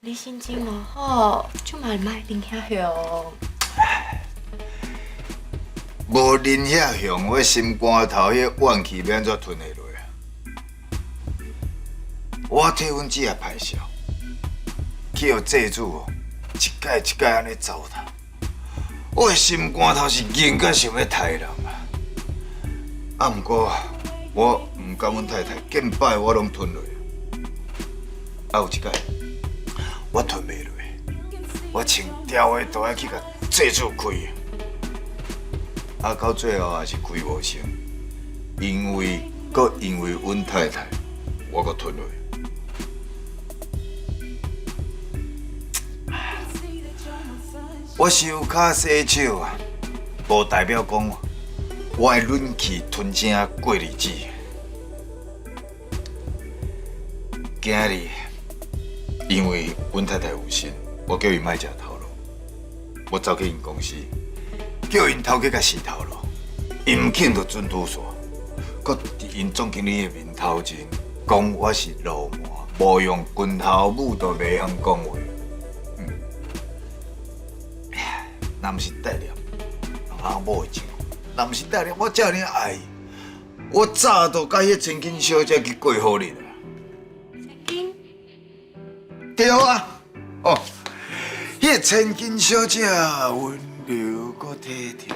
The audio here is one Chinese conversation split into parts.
你心情无好，就嘛莫啉遐凶。无恁遐凶，我心肝头迄怨气要安怎吞下落啊？我替阮姊也歹笑，去互债主哦，一届一届安尼糟蹋，我的心肝头是硬甲想要杀人啊！啊，毋过我毋甘阮太太，见摆我拢吞落。啊，有一届我吞袂落，我穿吊的都爱去甲债主开。啊，到最后也是开无成，因为阮太太，我阁吞落。我手骹洗手啊，无代表讲我的忍气吞声过日子。今日因为阮太太有心，我叫伊莫食头路，我走去因公司。叫因头家甲洗头路，因唔肯就准拄煞，搁伫因总经理的面头前讲我是流氓，无用拳头母都袂晓讲话。若毋是戴念，阿某的情，若毋是戴念，我遮尔爱伊，我早就甲迄千金小姐去过好日啊。千金？对啊，哦，迄千金小姐温柔搁体贴，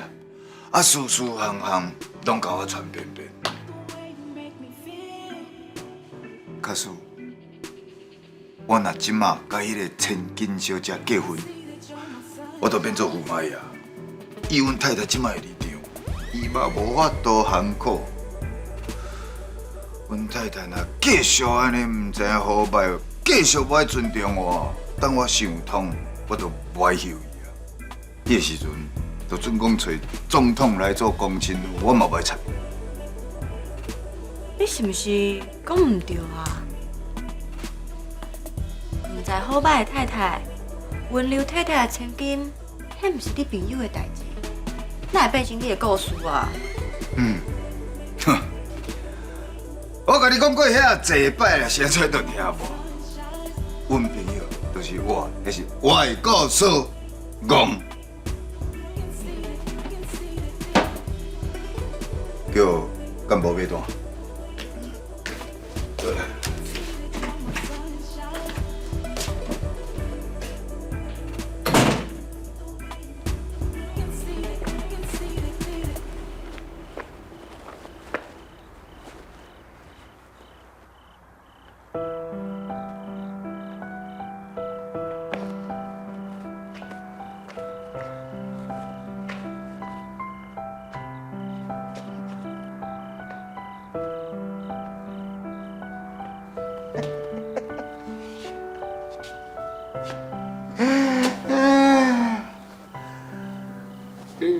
啊，事事项项拢甲我传遍遍。可是，我若即马甲迄个千金小姐结婚，我就变做驸马爷。以阮太太即马的立场，伊嘛无法度含苦。阮太太若继续安尼唔知好歹，继续不爱尊重我，等我想通，我就不爱休伊啊。迄个时阵，就准讲找总统来做公亲，我嘛不爱插。你是毋是讲唔对啊？唔知好歹的太太，温柔太太的千金，迄毋是你朋友的代志，哪会变成你的故事啊？哼，我甲你讲过遐济摆了，现在都听无？阮朋友就是我，那是我的故事，讲。叫干部买单。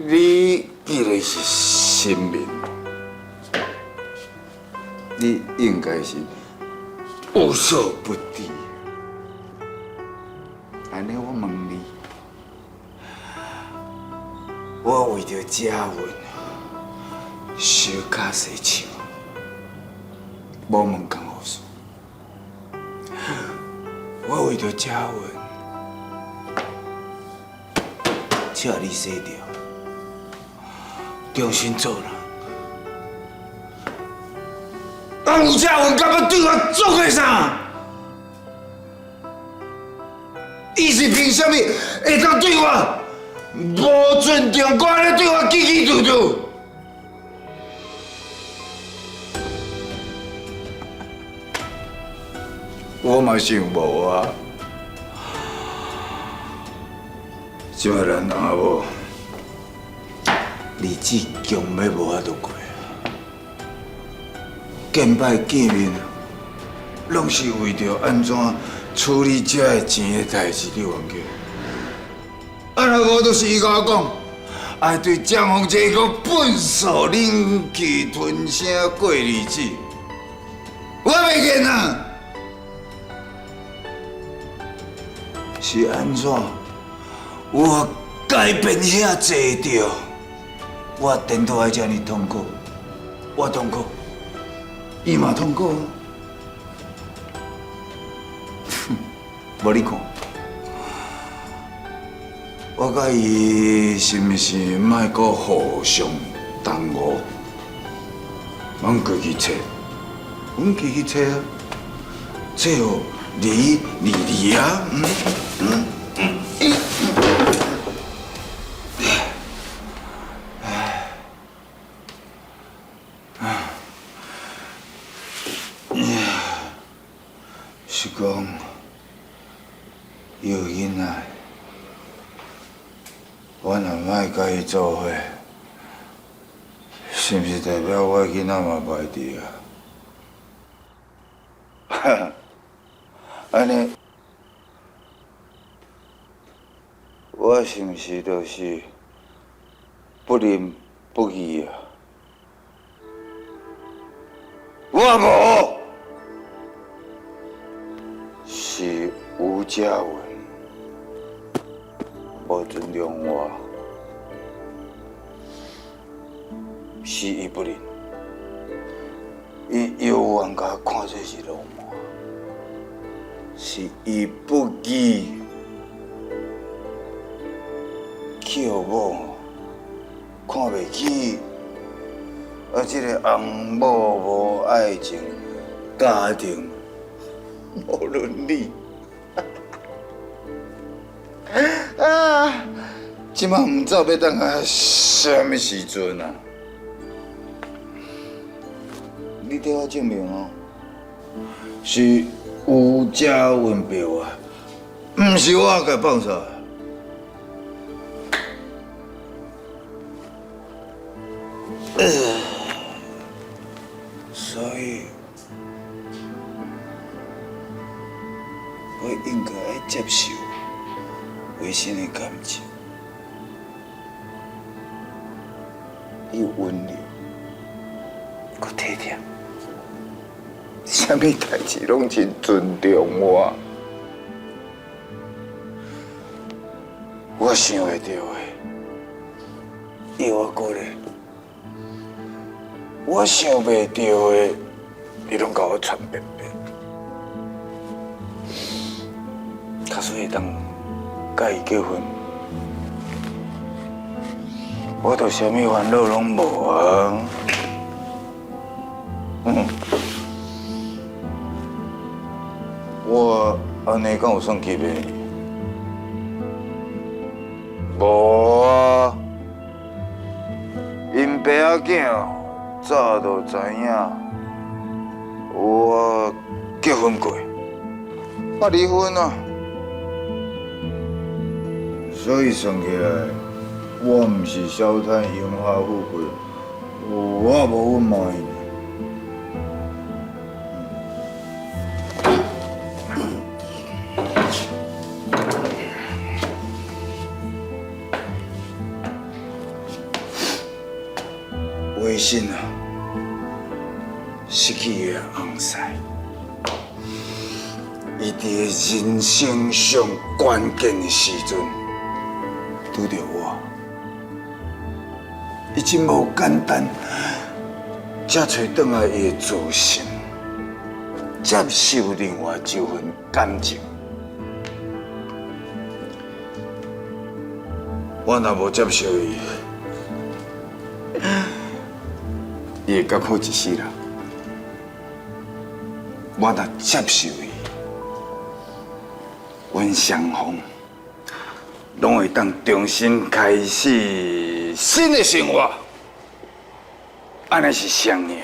你既然是新民，你应该是无所不知。安尼我问你，我为着嘉文手脚洗手，无问干何事。我为着嘉文，请你洗掉。重新做人。啊，吴嘉文敢要对我做个啥？伊是凭什么会当对我无尊重，搁安尼对我叽叽嘟嘟？我嘛想无啊，即摆咱阿某。日子强要无法度过啊！见摆见面，拢是为着安怎处理这个钱的代志，你忘记？啊，若无就是伊甲我讲，爱对蒋凤这个笨手忍气吞声过日子，我袂见啊！是安怎？我改变遐济着？我颠倒爱遮尔痛苦，我痛苦，伊嘛痛苦。无你看，我甲伊是毋是莫阁互相耽误？阮家己找，阮家己找啊，找哦，离啊，是讲有囡仔，我若莫甲伊做伙，是毋是代表我囡仔嘛歹伫啊？哈，安尼，我是毋是就是不仁不义啊？我无。是吴嘉文无尊重我，是伊不仁，伊犹原甲我看做是流氓，是伊不义，叫某看袂起，这个翁某无爱情，家庭。无伦理啊！即马唔知要等到什么时阵啊？你替我证明哦，是吴嘉文标啊，唔是我甲放错。所以。我应该要接受维新的感情，伊温柔，佮体贴，啥物代志拢真尊重我。我想会到的，伊我鼓励；我想袂到的，伊拢甲我传遍遍。假使会当甲伊结婚，我就啥物烦恼拢无啊。我安尼敢有算计袂？无啊，因爸仔囝早就知影我结婚过，我离婚啊。所以算起来，我毋是小贪荣华富贵，我无阮妈因。微信啊，失去伊的翁婿，伊伫人生上关键的时阵。拄着我，伊真无简单，才找倒来伊的自信，接受另外一份感情。我若无接受伊，伊会甲苦一世人。我若接受伊，阮双方。拢会当重新开始新的生活，安尼是双赢，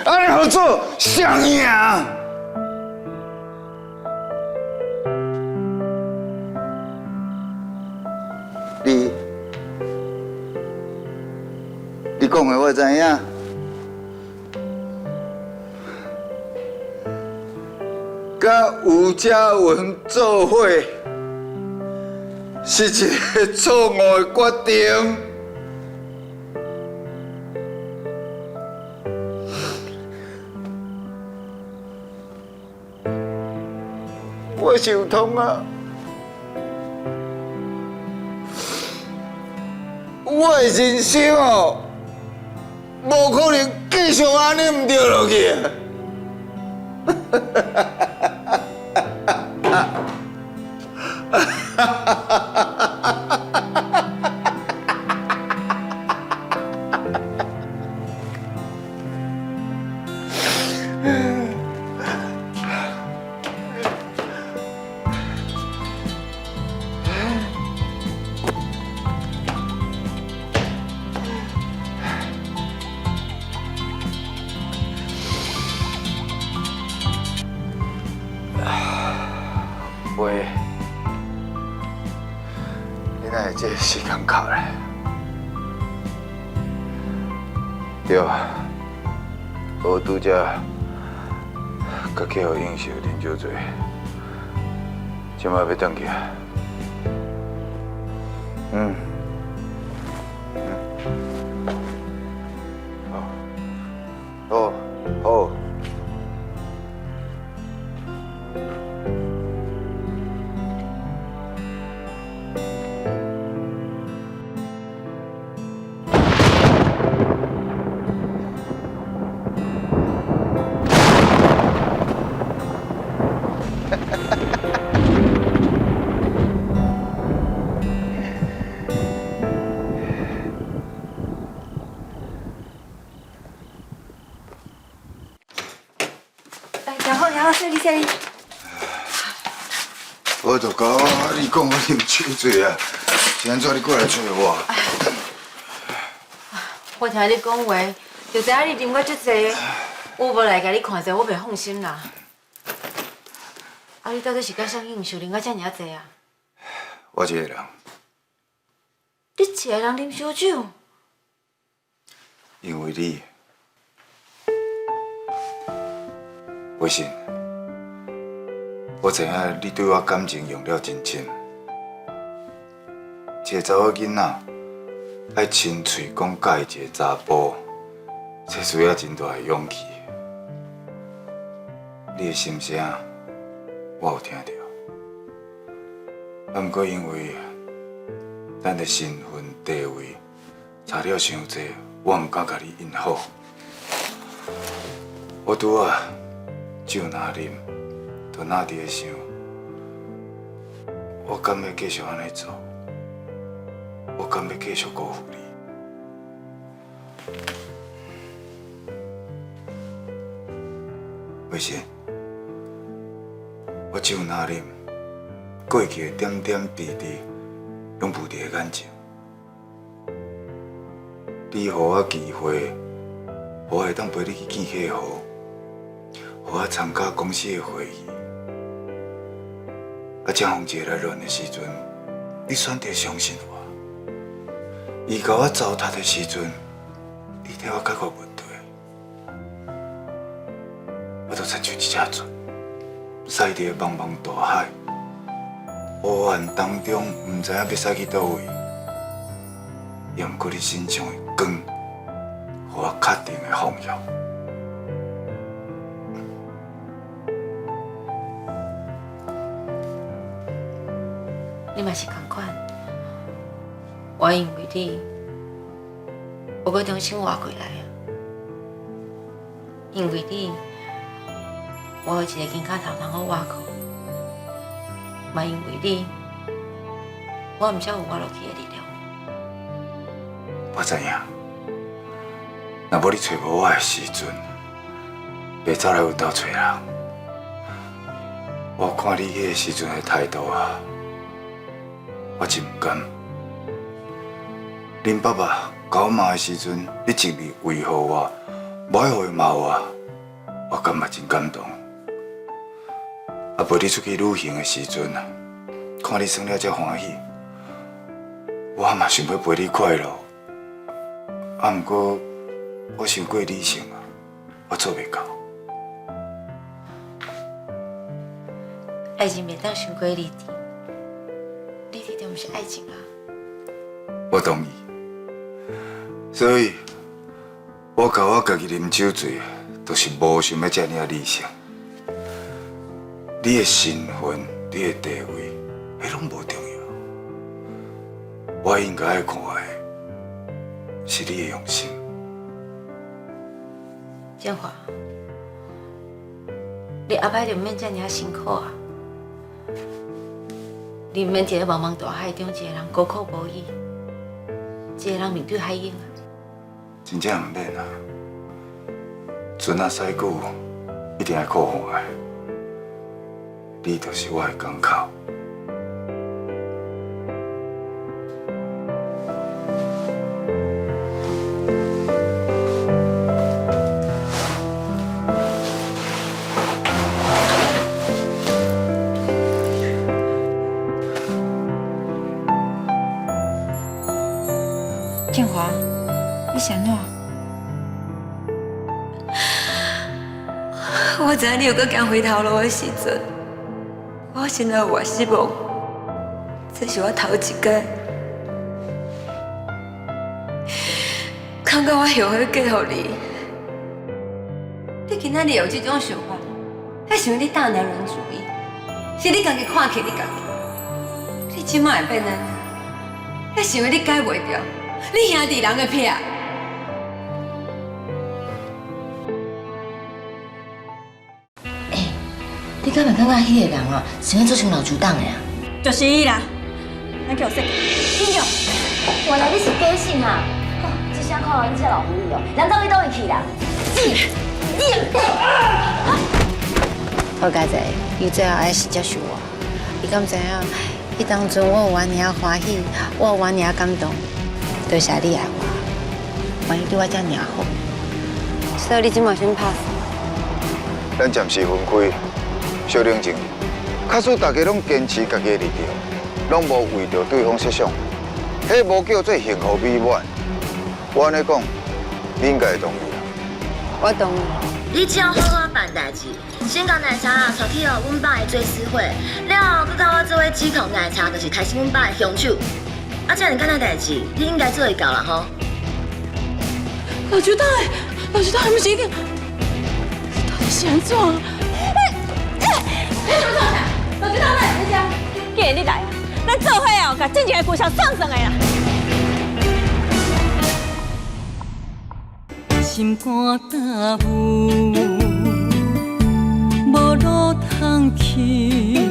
安尼合作双赢。你讲的我知影。甲吴嘉文做伙。是一个错误的决定。我想通啊！我的人生哦，无可能继续安尼唔对落去啊！这时间到咧。对啊，我拄则甲去互应酬啉酒醉，即摆要转去啊。好，好。然后这里。我就讲你讲我啉酒醉啊，是安怎你过来找我？我听你讲话，就知影你啉过足济，我无来甲你看者，我袂放心啦。啊，你到底是甲啥应酬啉到遮尔啊济啊？我一个人。你一个人啉烧酒？因为你，微信，我知影你对我感情用了真深。一个查某囡仔爱亲嘴讲介意一个查甫，这需要真大的勇气。你的心声，我有听到。不过因为咱的身份地位差了伤济，我唔敢甲你应好。我拄啊酒若啉，就哪伫咧想，我敢要继续安尼做？我敢要继续辜负你？为啥？我酒若啉，过去的点点滴滴，拢浮伫个眼前。你予我机会，我会当陪你去见客户，予我参加公司的会议。啊，正逢一个来乱的时阵，你选择相信我。伊甲我糟蹋的时阵，你替我解决问题。我就亲像一只船，驶伫茫茫大海，乌暗当中，唔知影要驶去倒位。也毋过你身上的光，予我确定的方向。你嘛是同款，我因为你，我搁重新活过来啊。因为你，我有一个肩胛头通好活靠，嘛因为你，我毋才有活落去的力量。我知影，若无你找无我的时阵，袂走来阮兜找人。我看你迄个时阵的态度啊，我真唔甘。恁爸爸甲我骂的时阵，你一味维护我，无爱互伊骂我感觉真感动。啊，陪你出去旅行的时阵，看你耍了遮欢喜，我嘛想要陪你快乐。啊，毋过我伤过理性啊，我做袂到。爱情袂当伤过理智，理智就毋是爱情啊。我同意。所以，我甲我家己啉酒醉，就是无想要遮尔理性。你的身份、你的地位，迄拢无重要。我应该爱看的，是你的用心。建华，你后摆就免遮尔辛苦啊！你免伫咧茫茫大海中，一个人孤苦无依，一个人面对海涌啊！真正毋免啊！船啊驶久，一定爱靠岸的。你就是我的港口。我知影你有搁行回头路的时阵，我心内有我失望，这是我头一届，感觉我后悔嫁予你。你今仔日有这种想法，还是因为你大男人主义，是你家己看起你家己。你即摆会变安尼，还是因为你改袂掉，你兄弟人的癖。你敢会感觉迄个人哦，生做像老猪党的啊？就是伊啦，咱叫说，听着，原来你是假性啊！哦，一声看到你这老狐狸哦，人到你倒位去啦？好佳哉，伊最后还是接受我。伊敢知影？迄当阵我有偌尔欢喜，我有偌尔感动，多谢你爱我，万一对我遮尔好，所以你今晚先 pass。咱暂时分开，小冷静。假使大家拢坚持家己的立场，拢无为着对方设想，迄无叫做幸福美满。我安尼讲，你应该会同意啦。我同意。你只要好好办代志，先甲奶茶啊带去哦阮爸的追思会，了后佮甲我做伙指控奶茶，就是开始阮爸的凶手。啊，这样简单代志，你应该做会到啦吼。老朱大诶，老朱大还不是一定，到底是安怎？你怎么做啥？老朱大哪会这样？既然你来啊，咱做伙哦，甲正经的故事送上来啦。心肝大雾，无路通去。